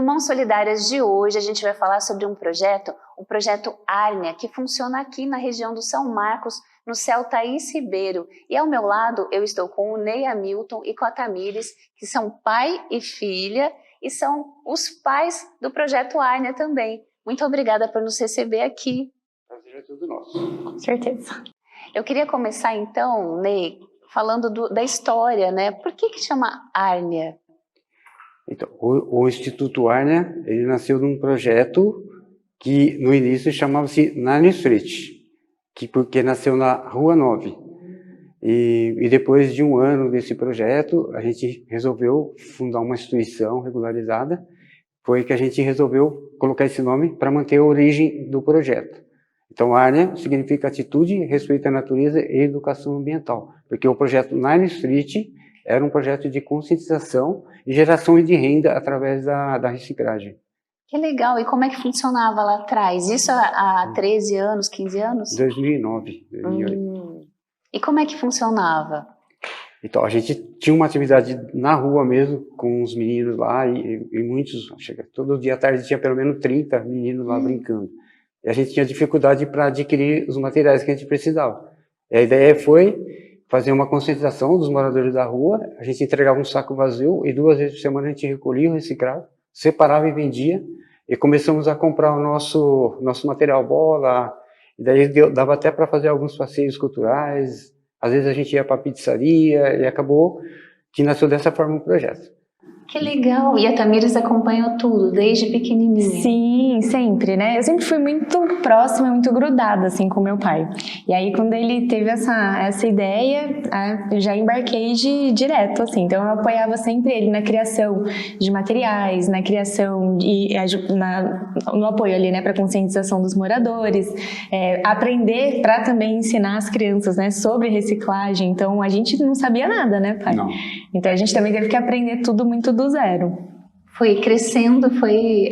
Mãos Solidárias de hoje a gente vai falar sobre o projeto Árnia, que funciona aqui na região do São Marcos, no CEL Thaís Ribeiro. E ao meu lado eu estou com o Ney Hamilton e com a Tamires, que são pai e filha, e são os pais do projeto Árnia também. Muito obrigada por nos receber aqui. Prazer é tudo nosso. Com certeza. Eu queria começar então, Ney, falando da história, né? Por que chama Árnia? Então, o Instituto Árnia, ele nasceu de um projeto que no início chamava-se Narnia Street, porque nasceu na Rua 9. E depois de um ano desse projeto, a gente resolveu fundar uma instituição regularizada. Foi que a gente resolveu colocar esse nome para manter a origem do projeto. Então, Árnia significa atitude, respeito à natureza e educação ambiental, porque o projeto Narnia Street era um projeto de conscientização e geração de renda através da reciclagem. Que legal! E como é que funcionava lá atrás? Isso há 13 anos, 15 anos? 2009. 2008. E como é que funcionava? Então, a gente tinha uma atividade na rua mesmo, com os meninos lá, e muitos, todo dia à tarde tinha pelo menos 30 meninos lá brincando. E a gente tinha dificuldade para adquirir os materiais que a gente precisava. E a ideia foi fazer uma conscientização dos moradores da rua. A gente entregava um saco vazio e 2 vezes por semana a gente recolhia o reciclado, separava e vendia. E começamos a comprar o nosso material, bola. E daí dava até para fazer alguns passeios culturais. Às vezes a gente ia para a pizzaria e acabou que nasceu dessa forma o projeto. Que legal! E a Tamires acompanhou tudo, desde pequenininha. Sim, sempre, né? Eu sempre fui muito próxima, muito grudada, assim, com meu pai. E aí, quando ele teve essa ideia, eu já embarquei direto, assim. Então, eu apoiava sempre ele na criação de materiais, na criação e no apoio ali, né, para conscientização dos moradores. Aprender para também ensinar as crianças, né, sobre reciclagem. Então, a gente não sabia nada, né, pai? Não. Então, a gente também teve que aprender tudo muito do zero. Foi crescendo, foi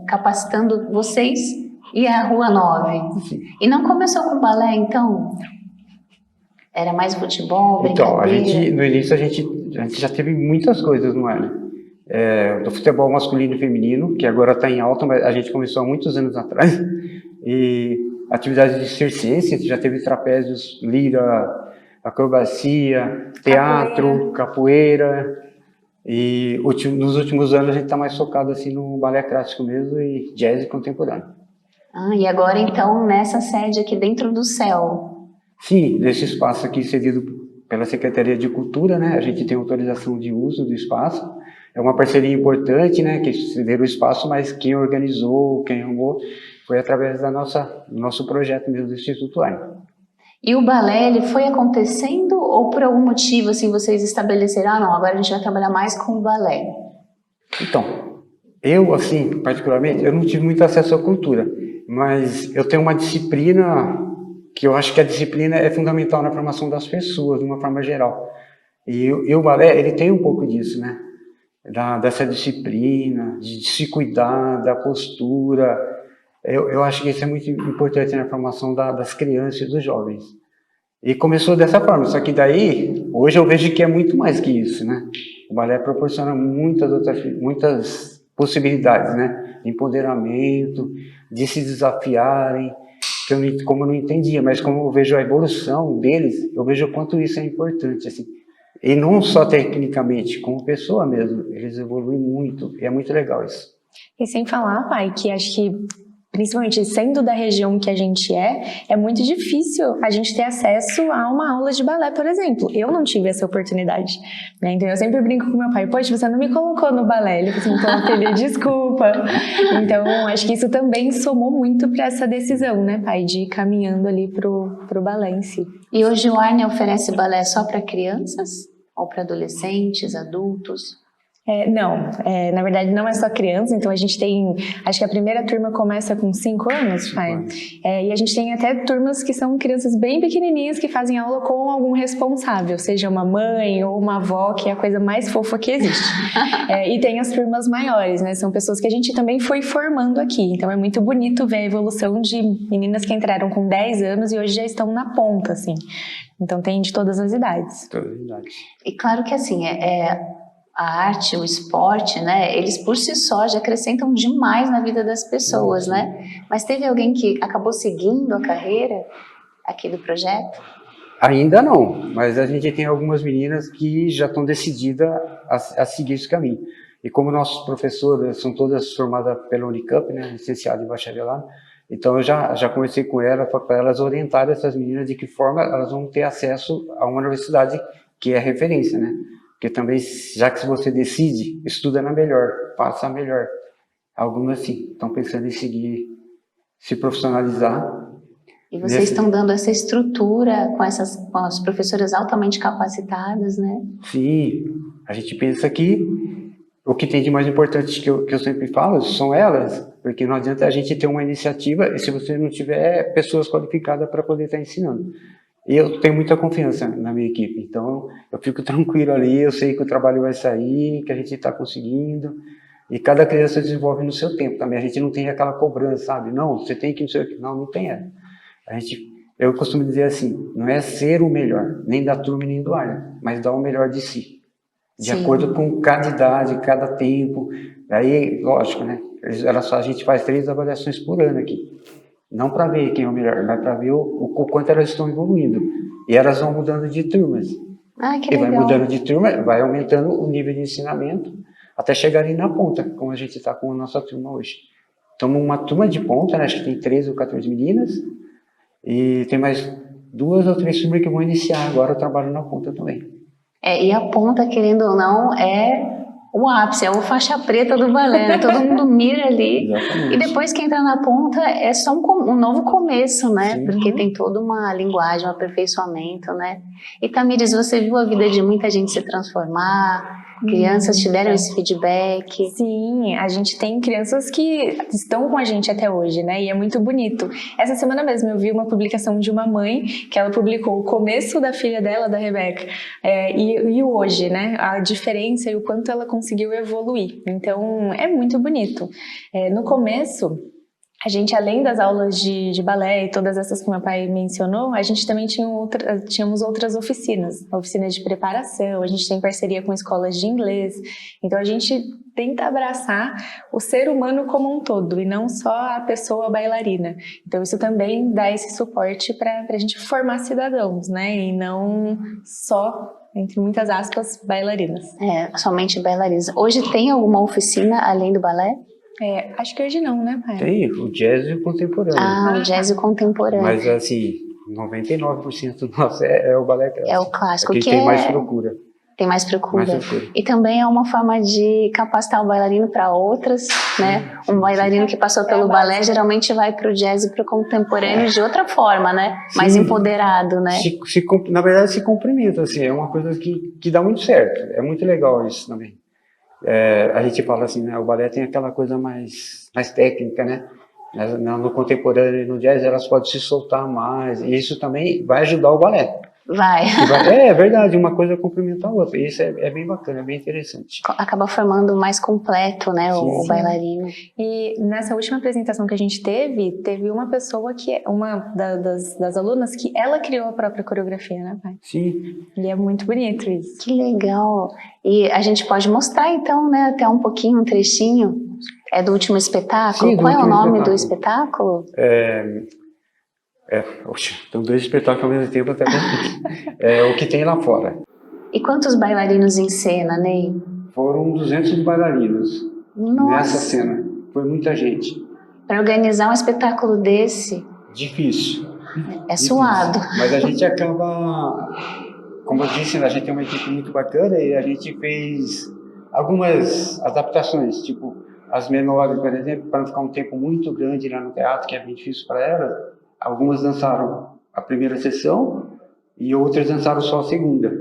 capacitando vocês e a Rua 9. Sim. E não começou com balé, então? Era mais futebol, brincadeira? Então, no início a gente já teve muitas coisas, não é? Do futebol masculino e feminino, que agora está em alta, mas a gente começou há muitos anos atrás. E atividades de circense, já teve trapézios, lira, acrobacia, teatro, capoeira. E nos últimos anos a gente está mais focado assim no balé clássico mesmo e jazz contemporâneo. E agora então nessa sede aqui dentro do CEL? Sim, nesse espaço aqui cedido pela Secretaria de Cultura, né? A gente tem autorização de uso do espaço. É uma parceria importante, né? Que cederam o espaço, mas quem organizou, quem arrumou, foi através do nosso projeto mesmo do Instituto Árnia. E o balé, ele foi acontecendo ou por algum motivo, assim, vocês estabeleceram, não, agora a gente vai trabalhar mais com o balé? Então, eu, assim, particularmente, eu não tive muito acesso à cultura, mas eu tenho uma disciplina que eu acho que a disciplina é fundamental na formação das pessoas, de uma forma geral. E o balé, ele tem um pouco disso, né? Dessa disciplina, de se cuidar, da postura. Eu acho que isso é muito importante na formação das crianças e dos jovens. E começou dessa forma, só que daí, hoje eu vejo que é muito mais que isso, né? O balé proporciona muitas possibilidades, né? De empoderamento, de se desafiarem, como eu não entendia, mas como eu vejo a evolução deles, eu vejo o quanto isso é importante, assim. E não só tecnicamente, como pessoa mesmo, eles evoluem muito, e é muito legal isso. E sem falar, pai, que acho que principalmente sendo da região que a gente é muito difícil a gente ter acesso a uma aula de balé, por exemplo. Eu não tive essa oportunidade, né? Então eu sempre brinco com meu pai, poxa, você não me colocou no balé. Ele falou assim, então, filha, desculpa. Então acho que isso também somou muito para essa decisão, né, pai, de ir caminhando ali pro balé em si. E hoje o Árnia oferece balé só para crianças? Ou para adolescentes, adultos? Não, na verdade não é só criança, então a gente tem, acho que a primeira turma começa com 5 anos, pai. E a gente tem até turmas que são crianças bem pequenininhas que fazem aula com algum responsável, seja uma mãe ou uma avó, que é a coisa mais fofa que existe. E tem as turmas maiores, né, são pessoas que a gente também foi formando aqui, então é muito bonito ver a evolução de meninas que entraram com 10 anos e hoje já estão na ponta, assim. Então tem de todas as idades. Todas as idades. E claro que assim, a arte, o esporte, né, eles por si só já acrescentam demais na vida das pessoas, né? Mas teve alguém que acabou seguindo a carreira aqui do projeto? Ainda não, mas a gente tem algumas meninas que já estão decididas a seguir esse caminho. E como nossas professoras são todas formadas pela Unicamp, né, licenciadas em bacharelado, então eu já conversei com elas para elas orientarem essas meninas de que forma elas vão ter acesso a uma universidade que é referência, né? Porque também, já que se você decide, estuda na melhor, passa a melhor. Algumas sim, estão pensando em seguir, se profissionalizar. E vocês estão dando essa estrutura com as professoras altamente capacitadas, né? Sim, a gente pensa que o que tem de mais importante que eu sempre falo são elas, porque não adianta a gente ter uma iniciativa e se você não tiver pessoas qualificadas para poder estar ensinando. E eu tenho muita confiança na minha equipe, então eu fico tranquilo ali, eu sei que o trabalho vai sair, que a gente está conseguindo, e cada criança desenvolve no seu tempo também, a gente não tem aquela cobrança, sabe? Não, você tem que não sei o que, não tem ela. Eu costumo dizer assim, não é ser o melhor, nem da turma nem do ar, mas dar o melhor de si, de acordo com cada idade, cada tempo. Aí, lógico, né? A gente faz 3 avaliações por ano aqui. Não para ver quem é o melhor, mas para ver o quanto elas estão evoluindo. E elas vão mudando de turmas. Ah, que e legal. vai mudando de turma, vai aumentando o nível de ensinamento, até chegarem na ponta, como a gente está com a nossa turma hoje. Então, uma turma de ponta, né, acho que tem 13 ou 14 meninas, e tem mais 2 ou 3 turmas que vão iniciar agora o trabalho na ponta também. E a ponta, querendo ou não, é o ápice, é o faixa preta do balé, né? Todo mundo mira ali. Exatamente. E depois que entra na ponta é só um novo começo, né? Sim. Porque tem toda uma linguagem, um aperfeiçoamento, né? E Tamires, você viu a vida de muita gente se transformar? Crianças te deram esse feedback? Sim, a gente tem crianças que estão com a gente até hoje, né? E é muito bonito. Essa semana mesmo eu vi uma publicação de uma mãe que ela publicou o começo da filha dela, da Rebeca, e o hoje, né? A diferença e o quanto ela conseguiu evoluir. Então, é muito bonito. No começo, a gente, além das aulas de balé e todas essas que meu pai mencionou, a gente também tínhamos outras oficinas de preparação, a gente tem parceria com escolas de inglês, então a gente tenta abraçar o ser humano como um todo e não só a pessoa bailarina. Então isso também dá esse suporte para a gente formar cidadãos, né? E não só, entre muitas aspas, bailarinas. Somente bailarinas. Hoje tem alguma oficina além do balé? Acho que hoje não, né, pai? Tem o jazz e o contemporâneo. O jazz e o contemporâneo. Mas assim, 99% nosso é o balé clássico. É o clássico, que tem mais procura. Tem mais procura. E também é uma forma de capacitar o bailarino para outras, né? Um bailarino que passou pelo balé geralmente vai para o jazz e para o contemporâneo de outra forma, né? Sim. Mais empoderado, né? Na verdade, se complementa, assim, é uma coisa que dá muito certo. É muito legal isso também. A gente fala assim, né? O balé tem aquela coisa mais técnica, né? No contemporâneo e no jazz elas podem se soltar mais. E isso também vai ajudar o balé. É verdade, uma coisa complementa a outra. Isso é bem bacana, é bem interessante. Acaba formando mais completo, né, o bailarino. E nessa última apresentação que a gente teve uma pessoa uma das alunas que ela criou a própria coreografia, né, pai? Sim. E é muito bonito isso. Que legal. E a gente pode mostrar então, né, até um pouquinho, um trechinho. É do último espetáculo? Sim, Qual é o nome do espetáculo? Tem 2 espetáculos ao mesmo tempo, até o que tem lá fora. E quantos bailarinos em cena, Ney? Foram 200 bailarinos. Nossa. Nessa cena. Foi muita gente. Para organizar um espetáculo desse? Difícil. Suado. Mas a gente acaba, como eu disse, a gente tem uma equipe muito bacana e a gente fez algumas adaptações, tipo as menores, por exemplo, para não ficar um tempo muito grande lá no teatro, que é bem difícil para elas. Algumas dançaram a primeira sessão e outras dançaram só a segunda.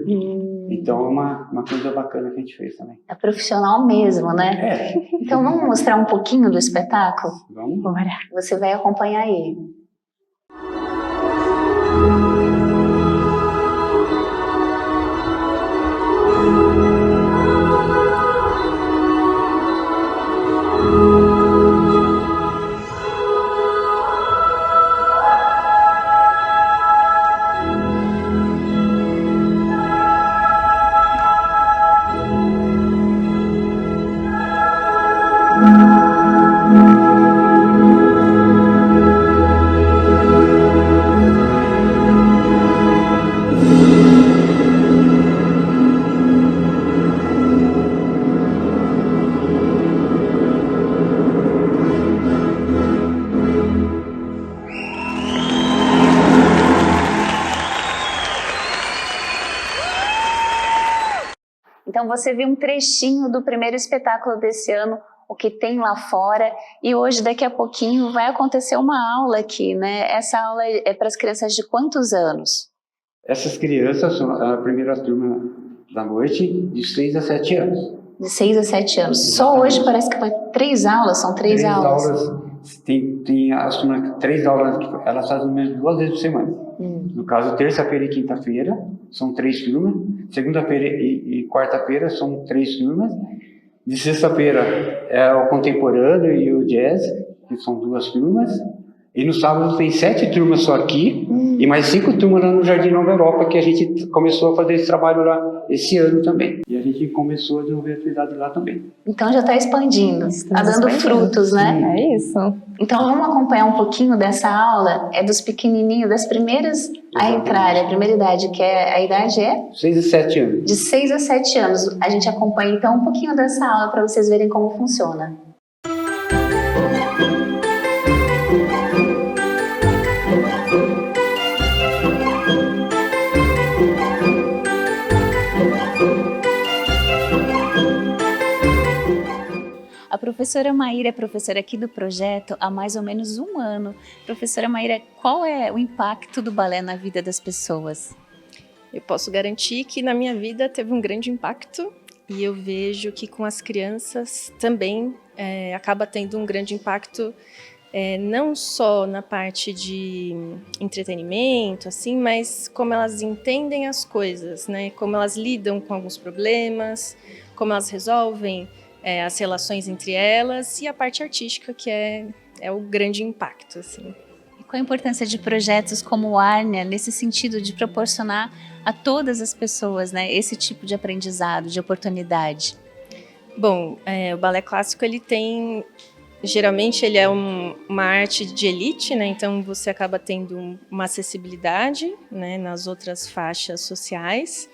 Então é uma coisa bacana que a gente fez também. É profissional mesmo, né? Então vamos mostrar um pouquinho do espetáculo? Vamos. Bora. Você vai acompanhar ele. Então você viu um trechinho do primeiro espetáculo desse ano, o que tem lá fora, e hoje, daqui a pouquinho, vai acontecer uma aula aqui, né? Essa aula é para as crianças de quantos anos? Essas crianças são a primeira turma da noite, de 6 a 7 anos. De 6 a 7 anos. Só hoje parece que vai 3 aulas, são 3 aulas. Tem as turmas, 3 aulas, elas fazem menos 2 vezes por semana. No caso, terça-feira e quinta-feira são 3 turmas, segunda-feira e quarta-feira são 3 turmas, de sexta-feira é o contemporâneo e o jazz, que são 2 turmas, e no sábado tem 7 turmas só aqui, e mais 5 turmas lá no Jardim Nova Europa, que a gente começou a fazer esse trabalho lá esse ano também. E a gente começou a desenvolver atividade lá também. Então já está expandindo, está dando frutos, né? É isso. Então vamos acompanhar um pouquinho dessa aula, é dos pequenininhos, das primeiras a entrarem, a primeira idade, que é, a idade é? 6 a 7 anos. De 6 a 7 anos. A gente acompanha então um pouquinho dessa aula para vocês verem como funciona. A professora Maíra é professora aqui do projeto há mais ou menos 1 ano. Professora Maíra, qual é o impacto do balé na vida das pessoas? Eu posso garantir que na minha vida teve um grande impacto e eu vejo que com as crianças também acaba tendo um grande impacto, não só na parte de entretenimento, assim, mas como elas entendem as coisas, né? Como elas lidam com alguns problemas, como elas resolvem as relações entre elas e a parte artística, que é o grande impacto, assim. E qual a importância de projetos como o Arnia nesse sentido de proporcionar a todas as pessoas, né, esse tipo de aprendizado, de oportunidade? Bom, o balé clássico, geralmente ele é uma arte de elite, né? Então você acaba tendo uma acessibilidade, né, nas outras faixas sociais.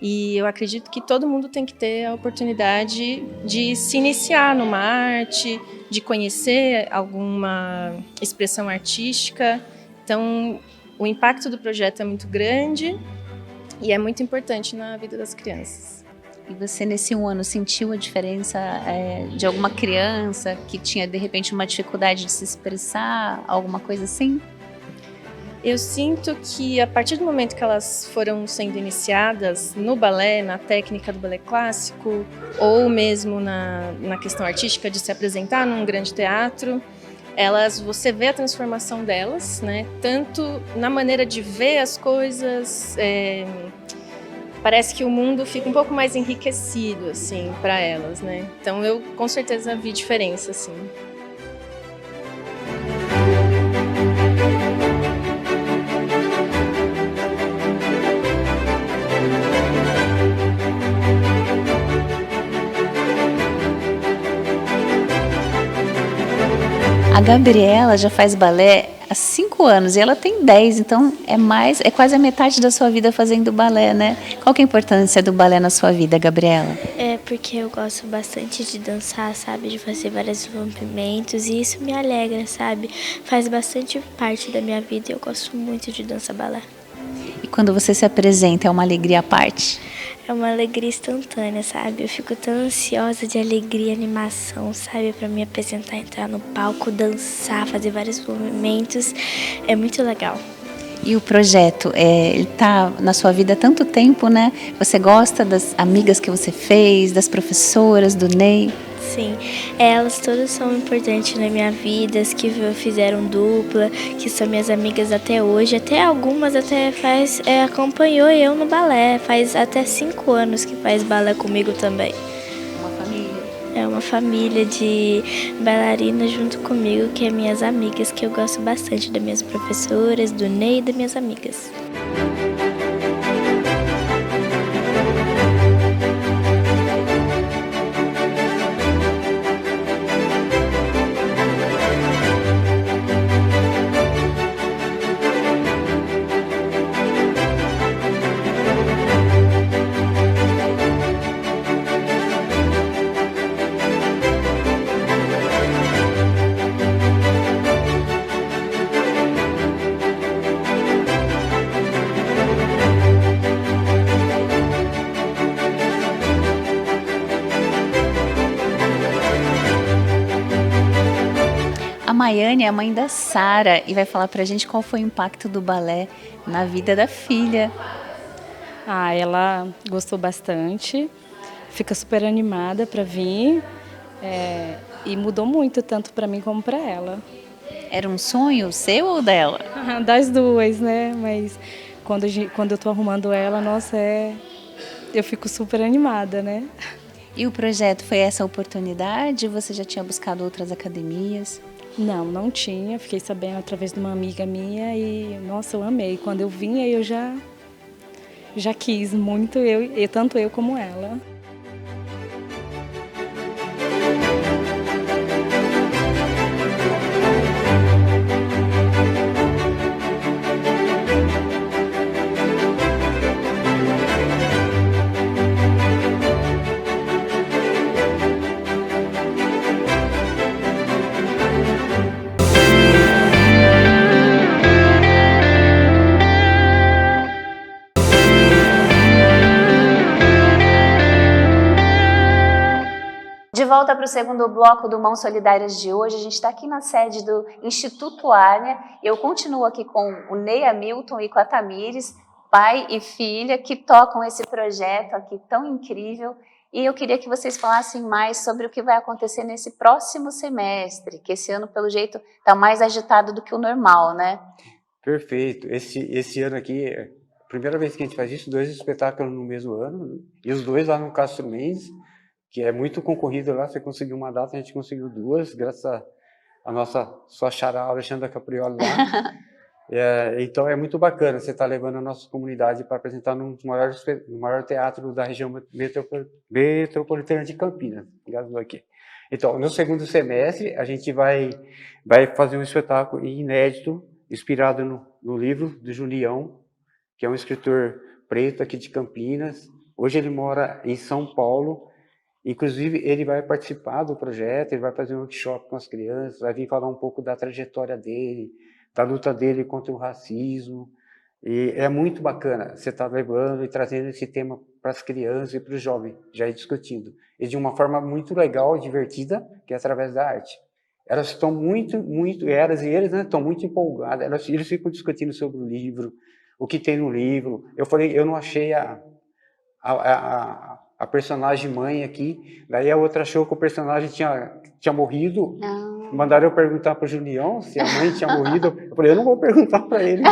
E eu acredito que todo mundo tem que ter a oportunidade de se iniciar numa arte, de conhecer alguma expressão artística. Então, o impacto do projeto é muito grande e é muito importante na vida das crianças. E você, nesse 1 ano, sentiu a diferença de alguma criança que tinha, de repente, uma dificuldade de se expressar, alguma coisa assim? Eu sinto que a partir do momento que elas foram sendo iniciadas no balé, na técnica do balé clássico, ou mesmo na questão artística de se apresentar num grande teatro, você vê a transformação delas, né? Tanto na maneira de ver as coisas, parece que o mundo fica um pouco mais enriquecido, assim, para elas, né? Então eu com certeza vi diferença, assim. A Gabriela já faz balé há 5 anos e ela tem 10, então é quase a metade da sua vida fazendo balé, né? Qual que é a importância do balé na sua vida, Gabriela? É porque eu gosto bastante de dançar, sabe? De fazer vários movimentos e isso me alegra, sabe? Faz bastante parte da minha vida e eu gosto muito de dançar balé. E quando você se apresenta, é uma alegria à parte? É uma alegria instantânea, sabe? Eu fico tão ansiosa de alegria e animação, sabe? Pra me apresentar, entrar no palco, dançar, fazer vários movimentos. É muito legal. E o projeto, ele tá na sua vida há tanto tempo, né? Você gosta das amigas que você fez, das professoras, do Ney? Sim, elas todas são importantes na minha vida, as que fizeram dupla, que são minhas amigas até hoje, até algumas acompanhou eu no balé, faz até 5 anos que faz balé comigo também. Uma família. É uma família de bailarinas junto comigo, que é minhas amigas, que eu gosto bastante das minhas professoras, do Ney e das minhas amigas. Maiane é a mãe da Sara e vai falar pra gente qual foi o impacto do balé na vida da filha. Ela gostou bastante, fica super animada para vir e mudou muito, tanto para mim como para ela. Era um sonho seu ou dela? Das duas, né? Mas quando eu tô arrumando ela, nossa, eu fico super animada, né? E o projeto foi essa oportunidade? Você já tinha buscado outras academias? Não tinha. Fiquei sabendo através de uma amiga minha e, nossa, eu amei. Quando eu vim, aí eu já quis muito, tanto eu como ela. De volta para o segundo bloco do Mãos Solidárias de hoje, a gente está aqui na sede do Instituto Árnia. Eu continuo aqui com o Ney Hamilton e com a Tamires, pai e filha, que tocam esse projeto aqui tão incrível. E eu queria que vocês falassem mais sobre o que vai acontecer nesse próximo semestre, que esse ano, pelo jeito, está mais agitado do que o normal, né? Perfeito. Esse ano aqui, é a primeira vez que a gente faz isso, 2 espetáculos no mesmo ano, né? E os 2 lá no Castro Mendes, que é muito concorrido lá. Você conseguiu uma data, a gente conseguiu 2, graças a sua xará Alexandra Caprioli lá. Então é muito bacana você estar levando a nossa comunidade para apresentar no maior teatro da região metropolitana de Campinas. Obrigado aqui. Então, no segundo semestre, a gente vai fazer um espetáculo inédito, inspirado no livro do Julião, que é um escritor preto aqui de Campinas. Hoje ele mora em São Paulo. Inclusive, ele vai participar do projeto, ele vai fazer um workshop com as crianças, vai vir falar um pouco da trajetória dele, da luta dele contra o racismo. E é muito bacana você estar levando e trazendo esse tema para as crianças e para os jovens, já discutindo. E de uma forma muito legal, divertida, que é através da arte. Elas estão elas e eles, né, estão muito empolgadas, eles ficam discutindo sobre o livro, o que tem no livro. Eu falei, eu não achei a personagem mãe aqui, daí a outra achou que o personagem tinha morrido. Mandaram eu perguntar para o Julião se a mãe tinha morrido. Eu falei, eu não vou perguntar para ele.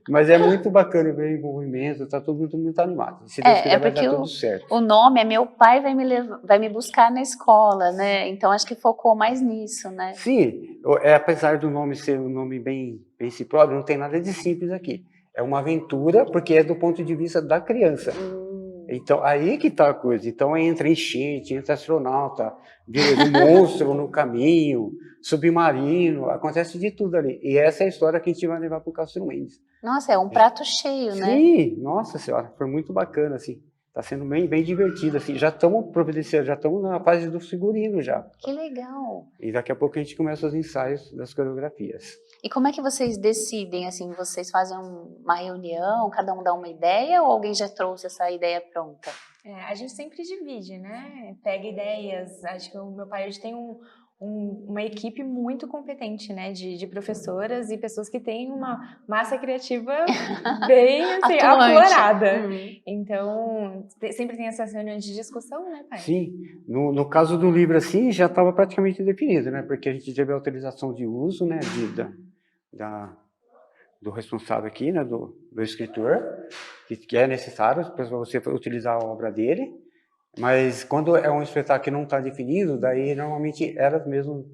Mas é muito bacana ver o envolvimento, está todo mundo muito animado. Se Deus quiser, vai dar tudo certo. O nome é Meu Pai vai me buscar na escola, né? Então acho que focou mais nisso, né? Sim, apesar do nome ser um nome bem simplório, não tem nada de simples aqui. É uma aventura, porque é do ponto de vista da criança. Então, aí que tá a coisa. Então, entra enchente, entra astronauta, um monstro no caminho, submarino, acontece de tudo ali. E essa é a história que a gente vai levar para o Castro Mendes. Nossa, é um prato cheio, né? Sim, nossa senhora, foi muito bacana, assim. Tá sendo bem divertido, assim. Já estamos providenciando, já estamos na fase do figurino já. Que legal! E daqui a pouco a gente começa os ensaios das coreografias. E como é que vocês decidem, assim, vocês fazem uma reunião, cada um dá uma ideia ou alguém já trouxe essa ideia pronta? A gente sempre divide, né? Pega ideias. Acho que o meu pai hoje tem uma equipe muito competente, né? De professoras e pessoas que têm uma massa criativa bem assim, aflorada. Então, sempre tem essas reuniões de discussão, né, pai? Sim. No caso do livro, assim, já estava praticamente definido, né? Porque a gente teve a autorização de uso, né? Do responsável aqui, né? Do escritor, que é necessário para você utilizar a obra dele. Mas quando é um espetáculo que não está definido, daí normalmente elas mesmo,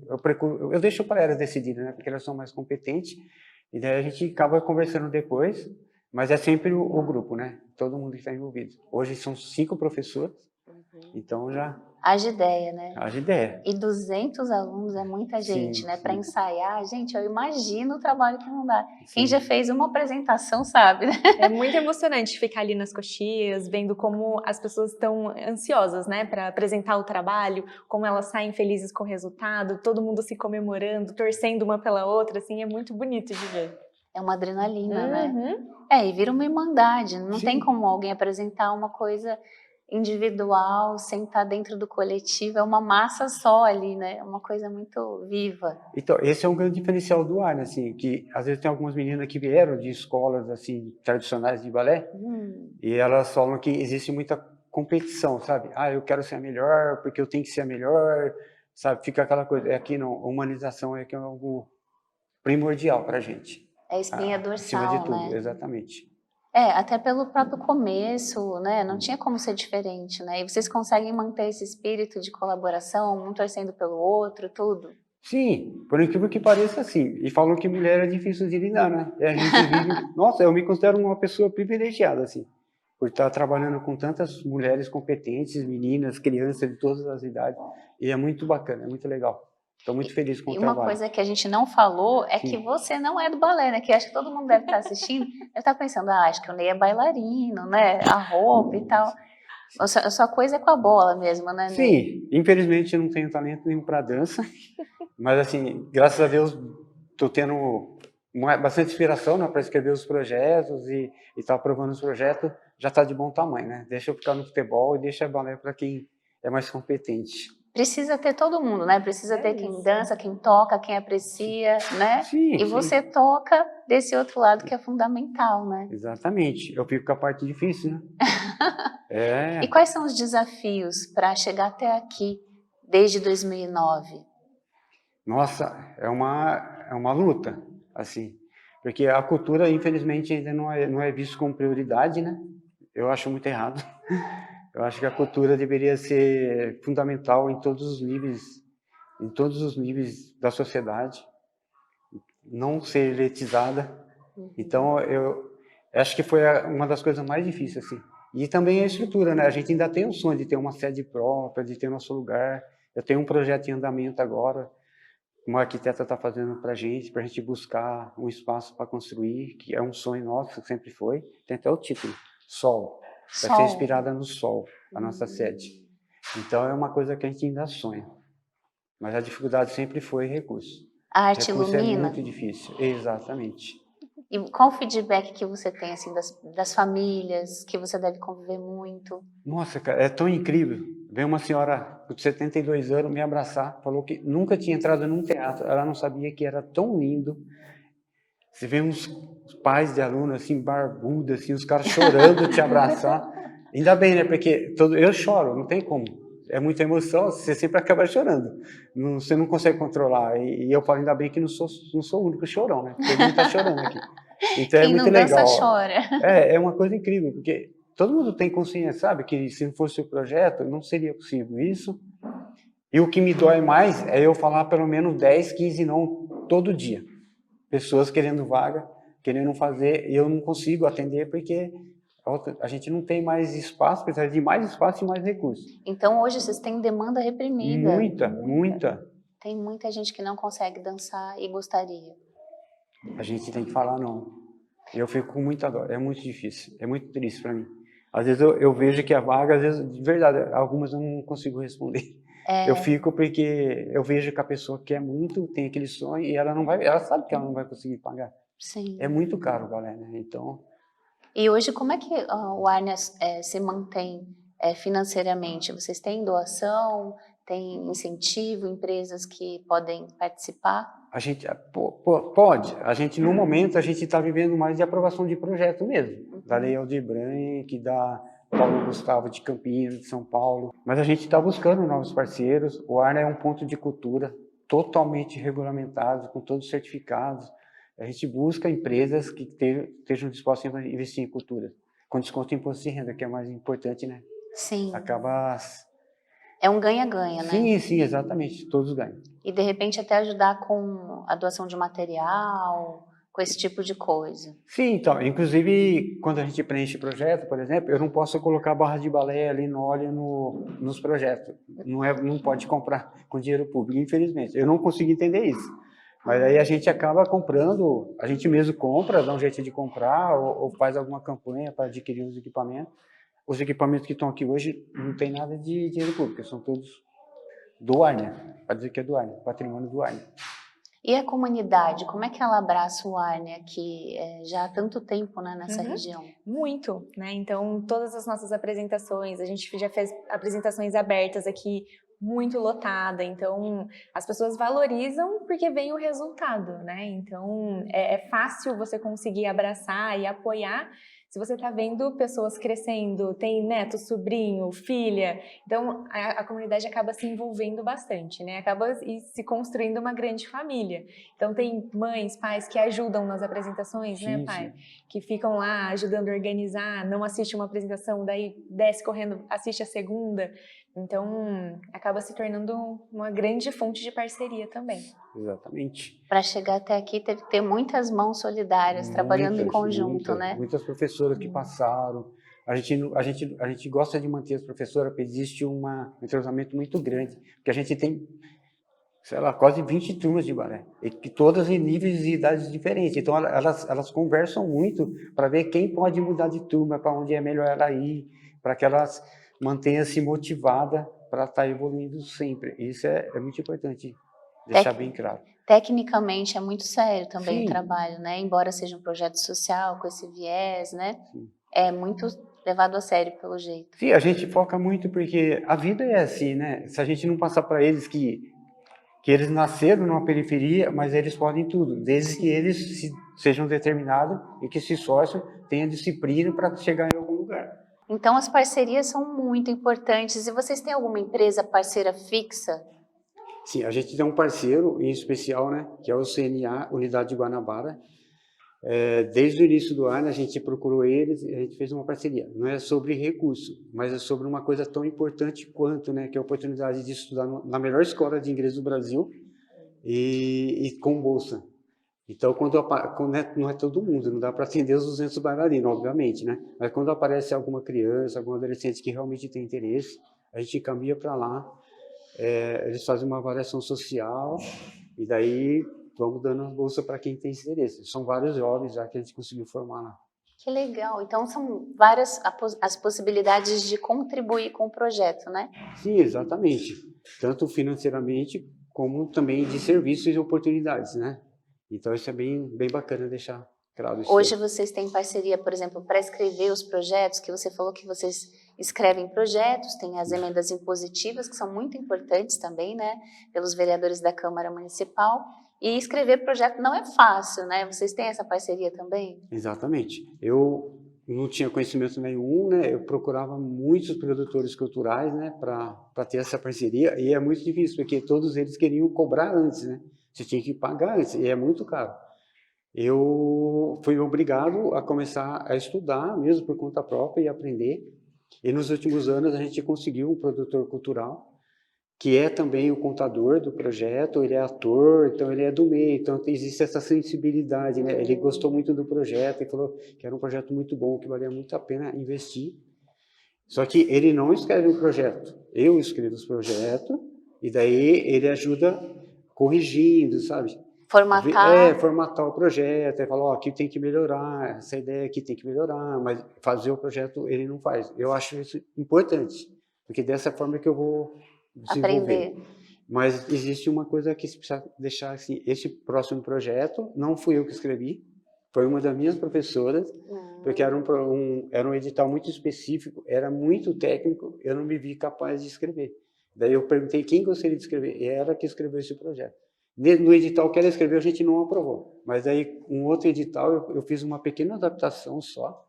eu deixo para elas decidirem, né? Porque elas são mais competentes, e daí a gente acaba conversando depois, mas é sempre o grupo, né? Todo mundo está envolvido. Hoje são 5 professores, então já... Haja ideia, né? Haja ideia. E 200 alunos é muita gente, Sim, né? sim. Para ensaiar, gente, eu imagino o trabalho que não dá. Sim. Quem já fez uma apresentação sabe, né? É muito emocionante ficar ali nas coxias, vendo como as pessoas estão ansiosas, né, para apresentar o trabalho, como elas saem felizes com o resultado, todo mundo se comemorando, torcendo uma pela outra, assim, é muito bonito de ver. É uma adrenalina, né? E vira uma irmandade. Não tem como alguém apresentar uma coisa individual, sem estar dentro do coletivo, é uma massa só ali, né? É uma coisa muito viva. Então, esse é um grande diferencial do Arne, assim, que às vezes tem algumas meninas que vieram de escolas, assim, tradicionais de balé, e elas falam que existe muita competição, sabe? Ah, eu quero ser a melhor, porque eu tenho que ser a melhor, sabe? Fica aquela coisa, aqui não, humanização é que é algo primordial pra gente. É a espinha Acima de dorsal, tudo, né? exatamente. Até pelo próprio começo, né? Não tinha como ser diferente, né? E vocês conseguem manter esse espírito de colaboração, um torcendo pelo outro, tudo. Sim, por incrível que pareça, assim. E falam que mulher é difícil de lidar, né? E a gente vive... Nossa, eu me considero uma pessoa privilegiada, assim, por estar trabalhando com tantas mulheres competentes, meninas, crianças de todas as idades. E é muito bacana, é muito legal. Estou muito feliz com o E uma trabalho. coisa que a gente não falou é que Sim. você não é do balé, né? Que acho que todo mundo deve estar assistindo, deve estar pensando, acho que o Ney é bailarino, né? A roupa e tal. A sua coisa é com a bola mesmo, né, Ney? Sim, infelizmente eu não tenho talento nenhum para dança, mas assim, graças a Deus estou tendo bastante inspiração, né, para escrever os projetos e estar aprovando os projetos, já está de bom tamanho, né? Deixa eu ficar no futebol e deixa balé para quem é mais competente. Precisa ter todo mundo, né? Precisa ter quem dança, quem toca, quem aprecia, né? Sim, E você toca desse outro lado que é fundamental, né? exatamente. Eu fico com a parte difícil, né? E quais são os desafios para chegar até aqui, desde 2009? Nossa, é uma luta, assim, porque a cultura, infelizmente, ainda não é visto como prioridade, né? Eu acho muito errado. Eu acho que a cultura deveria ser fundamental em todos os níveis da sociedade, não ser elitizada. Então, eu acho que foi uma das coisas mais difíceis, assim. E também a estrutura, né? A gente ainda tem o sonho de ter uma sede própria, de ter nosso lugar. Eu tenho um projeto em andamento agora, uma arquiteta está fazendo para a gente buscar um espaço para construir, que é um sonho nosso, sempre foi. Tem até o título, Sol. Vai ser inspirada no Sol, a nossa sede. Então é uma coisa que a gente ainda sonha. Mas a dificuldade sempre foi recurso. A arte Recurso é ilumina? muito difícil, exatamente. E qual o feedback que você tem assim das famílias, que você deve conviver muito? Nossa, cara, é tão incrível. Veio uma senhora de 72 anos me abraçar, falou que nunca tinha entrado num teatro, ela não sabia que era tão lindo. Você vê uns pais de aluno assim, barbudos, assim, os caras chorando te abraçar. Ainda bem, né? Porque eu choro, não tem como. É muita emoção, você sempre acaba chorando. Você não consegue controlar. E eu falo, ainda bem que não sou o único chorão, né? Todo mundo está chorando aqui. Então é Quem muito não dança legal. chora. É uma coisa incrível, porque todo mundo tem consciência, sabe? Que se não fosse o projeto, não seria possível isso. E o que me dói mais é eu falar pelo menos 10, 15 não todo dia. Pessoas querendo vaga, querendo fazer, e eu não consigo atender porque a gente não tem mais espaço, precisa de mais espaço e mais recursos. Então hoje vocês têm demanda reprimida. Muita. Tem muita gente que não consegue dançar e gostaria. A gente tem que falar não. Eu fico com muita dor, é muito difícil, é muito triste para mim. Às vezes eu vejo que a vaga, às vezes, de verdade, algumas eu não consigo responder. Eu fico porque eu vejo que a pessoa quer muito, tem aquele sonho e ela sabe que ela não vai conseguir pagar. Sim. É muito caro o balé, né? Então, E hoje como é que o Arnia se mantém financeiramente? Vocês têm doação, tem incentivo, empresas que podem participar? a gente pode. A gente, no momento, a gente está vivendo mais de aprovação de projeto mesmo. Da Lei Aldir Blanc, da Paulo Gustavo de Campinas, de São Paulo. Mas a gente está buscando novos parceiros. O Arnia é um ponto de cultura totalmente regulamentado, com todos os certificados. A gente busca empresas que estejam dispostas a investir em cultura, com desconto de imposto de renda, que é mais importante, né? Sim. Acaba... É um ganha-ganha, né? Sim, exatamente. Todos ganham. E de repente até ajudar com a doação de material, com esse tipo de coisa. Sim, então, inclusive, quando a gente preenche projeto, por exemplo, eu não posso colocar barra de balé ali no óleo nos projetos. Não pode comprar com dinheiro público, infelizmente. Eu não consigo entender isso. Mas aí a gente acaba comprando, a gente mesmo compra, dá um jeito de comprar, ou faz alguma campanha para adquirir os equipamentos. Os equipamentos que estão aqui hoje não tem nada de dinheiro público, são todos do Arnia, para dizer que é do Arnia, patrimônio do Arnia. E a comunidade, como é que ela abraça o Arne aqui já há tanto tempo, né, nessa região? Muito, né? Então, todas as nossas apresentações, a gente já fez apresentações abertas aqui, muito lotada, então as pessoas valorizam porque vem o resultado, né? Então, é fácil você conseguir abraçar e apoiar se você está vendo pessoas crescendo, tem neto, sobrinho, filha, então a comunidade acaba se envolvendo bastante, né? Acaba se construindo uma grande família. Então tem mães, pais que ajudam nas apresentações, né, Sim, pai? sim. Que ficam lá ajudando a organizar, não assiste uma apresentação, daí desce correndo, assiste a segunda. Então acaba se tornando uma grande fonte de parceria também. Exatamente. Para chegar até aqui teve que ter muitas mãos solidárias trabalhando em conjunto, né? Muitas professoras que passaram. A gente gosta de manter as professoras, porque existe um entrosamento muito grande, porque a gente tem, sei lá, quase 20 turmas de balé, e que todas em níveis e idades diferentes. Então elas conversam muito para ver quem pode mudar de turma, para onde é melhor ela ir, para que elas mantenham-se motivadas para estar evoluindo sempre. Isso é muito importante deixar bem claro. Tecnicamente é muito sério também Sim. o trabalho, né? Embora seja um projeto social com esse viés, né? Sim. É muito levado a sério pelo jeito. Sim, a gente foca muito porque a vida é assim, né? Se a gente não passar para eles que eles nasceram numa periferia, mas eles podem tudo, desde que eles sejam determinados e que se esforçam, tenham disciplina para chegar em algum lugar. Então as parcerias são muito importantes. E vocês têm alguma empresa parceira fixa? Sim, a gente tem um parceiro em especial, né, que é o CNA, Unidade de Guanabara. Desde o início do ano a gente procurou eles e a gente fez uma parceria. Não é sobre recurso, mas é sobre uma coisa tão importante quanto, né, que é a oportunidade de estudar na melhor escola de inglês do Brasil e com bolsa. Então, quando não é todo mundo, não dá para atender os 200 bailarinos, obviamente, né? Mas quando aparece alguma criança, algum adolescente que realmente tem interesse, a gente encaminha para lá. Eles fazem uma avaliação social e daí vamos dando a bolsa para quem tem interesse. São vários jovens já que a gente conseguiu formar lá. Que legal. Então são várias as possibilidades de contribuir com o projeto, né? Sim, exatamente. Tanto financeiramente como também de serviços e oportunidades, né? Então isso é bem bacana deixar claro isso. Hoje vocês têm parceria, por exemplo, para escrever os projetos, que você falou que vocês escrevem projetos, tem as emendas impositivas, que são muito importantes também, né? Pelos vereadores da Câmara Municipal. E escrever projeto não é fácil, né? Vocês têm essa parceria também? Exatamente. Eu não tinha conhecimento nenhum, né? Eu procurava muitos produtores culturais, né? Para ter essa parceria. E é muito difícil, porque todos eles queriam cobrar antes, né? Você tinha que pagar antes, e é muito caro. Eu fui obrigado a começar a estudar, mesmo por conta própria, e aprender. E nos últimos anos a gente conseguiu um produtor cultural, que é também o contador do projeto, ele é ator, então ele é do meio, então existe essa sensibilidade, né? Ele gostou muito do projeto e falou que era um projeto muito bom, que valia muito a pena investir. Só que ele não escreve o projeto, eu escrevo os projetos, e daí ele ajuda corrigindo, sabe? Formatar o projeto, ele fala, aqui tem que melhorar, essa ideia aqui tem que melhorar, mas fazer o projeto ele não faz. Eu acho isso importante, porque dessa forma que eu vou desenvolver. Mas existe uma coisa que se precisa deixar assim, esse próximo projeto não fui eu que escrevi, foi uma das minhas professoras, porque era um edital muito específico, era muito técnico, eu não me vi capaz de escrever. Daí eu perguntei quem gostaria de escrever, e ela que escreveu esse projeto. No edital que ela escreveu, a gente não aprovou. Mas aí, um outro edital, eu fiz uma pequena adaptação só,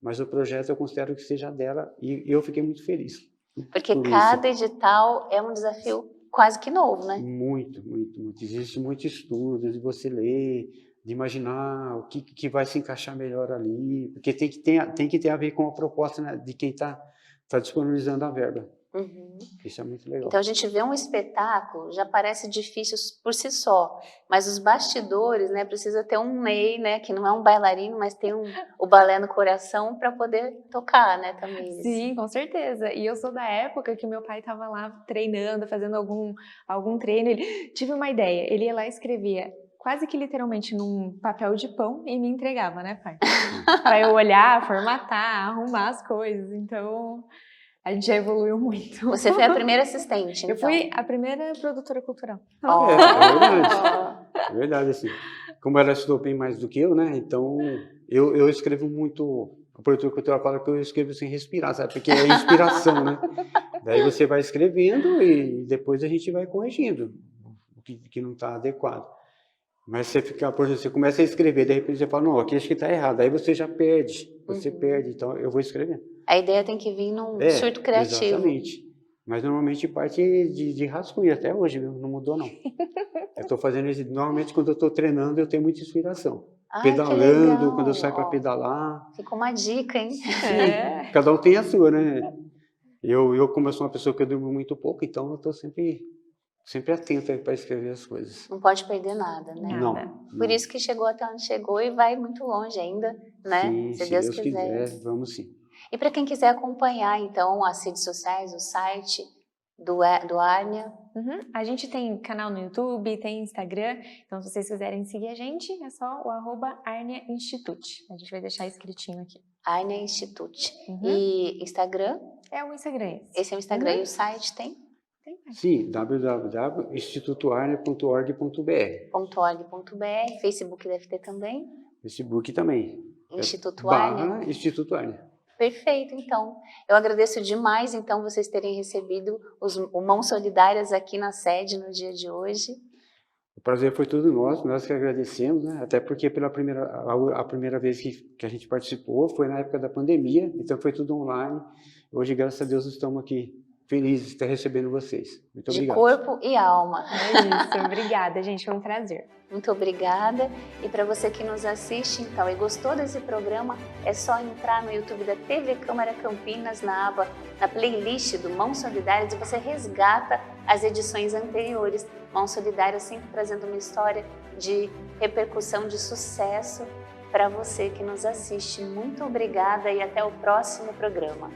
mas o projeto eu considero que seja dela, e eu fiquei muito feliz. Porque cada edital é um desafio quase que novo, né? Muito, muito, muito. Existe muito estudo de você ler, de imaginar o que vai se encaixar melhor ali, porque tem que ter a ver com a proposta, né, de quem está disponibilizando a verba. Uhum. Isso é muito legal. Então a gente vê um espetáculo, já parece difícil por si só, mas os bastidores, né, precisa ter um Ney, né, que não é um bailarino, mas tem o balé no coração para poder tocar, né, também. Sim, com certeza. E eu sou da época que meu pai estava lá treinando, fazendo algum treino, ele tive uma ideia, ele ia lá e escrevia quase que literalmente num papel de pão e me entregava, né, pai? Para eu olhar, formatar, arrumar as coisas, então... A gente já evoluiu muito. Você foi a primeira assistente, então? Eu fui a primeira produtora cultural. Oh. É verdade, assim. Como ela estudou bem mais do que eu, né? Então, eu escrevo muito. A produtora cultural fala que eu escrevo sem respirar, sabe? Porque é inspiração, né? Daí você vai escrevendo e depois a gente vai corrigindo o que não está adequado. Mas você fica, por exemplo, você começa a escrever, de repente você fala, não, aqui acho que está errado. Aí você já perde, perde. Então, eu vou escrevendo. A ideia tem que vir num surto criativo. Exatamente. Mas normalmente parte de rascunho, até hoje, viu? Não mudou, não. Eu estou fazendo isso, normalmente quando eu estou treinando, eu tenho muita inspiração. Ai, Pedalando, quando eu saio para pedalar. Ficou uma dica, hein? Cada um tem a sua, né? Como eu sou uma pessoa que eu durmo muito pouco, então eu estou sempre atento para escrever as coisas. Não pode perder nada, né? Não. Por isso que chegou até onde chegou e vai muito longe ainda, né? Sim, se Deus quiser. Vamos sim. E para quem quiser acompanhar, então, as redes sociais, o site do Arnia. A gente tem canal no YouTube, tem Instagram, então se vocês quiserem seguir a gente, é só o @Arnia Institute. A gente vai deixar escritinho aqui. Arnia Institute. E Instagram? É o Instagram. Esse é o Instagram. E o site tem? Sim, www.institutoarnia.org.br. Facebook deve ter também. Facebook também. Instituto Arnia. Instituto Arnia. Perfeito, então. Eu agradeço demais, então, vocês terem recebido o Mãos Solidárias aqui na sede no dia de hoje. O prazer foi todo nosso, nós que agradecemos, né? Até porque a primeira vez que a gente participou foi na época da pandemia, então foi tudo online. Hoje, graças a Deus, estamos aqui felizes de estar recebendo vocês. Muito obrigado. De corpo e alma. É isso, obrigada, gente, foi um prazer. Muito obrigada. E para você que nos assiste, então, e gostou desse programa, é só entrar no YouTube da TV Câmara Campinas, na playlist do Mãos Solidárias, e você resgata as edições anteriores. Mãos Solidárias sempre trazendo uma história de repercussão, de sucesso para você que nos assiste. Muito obrigada e até o próximo programa.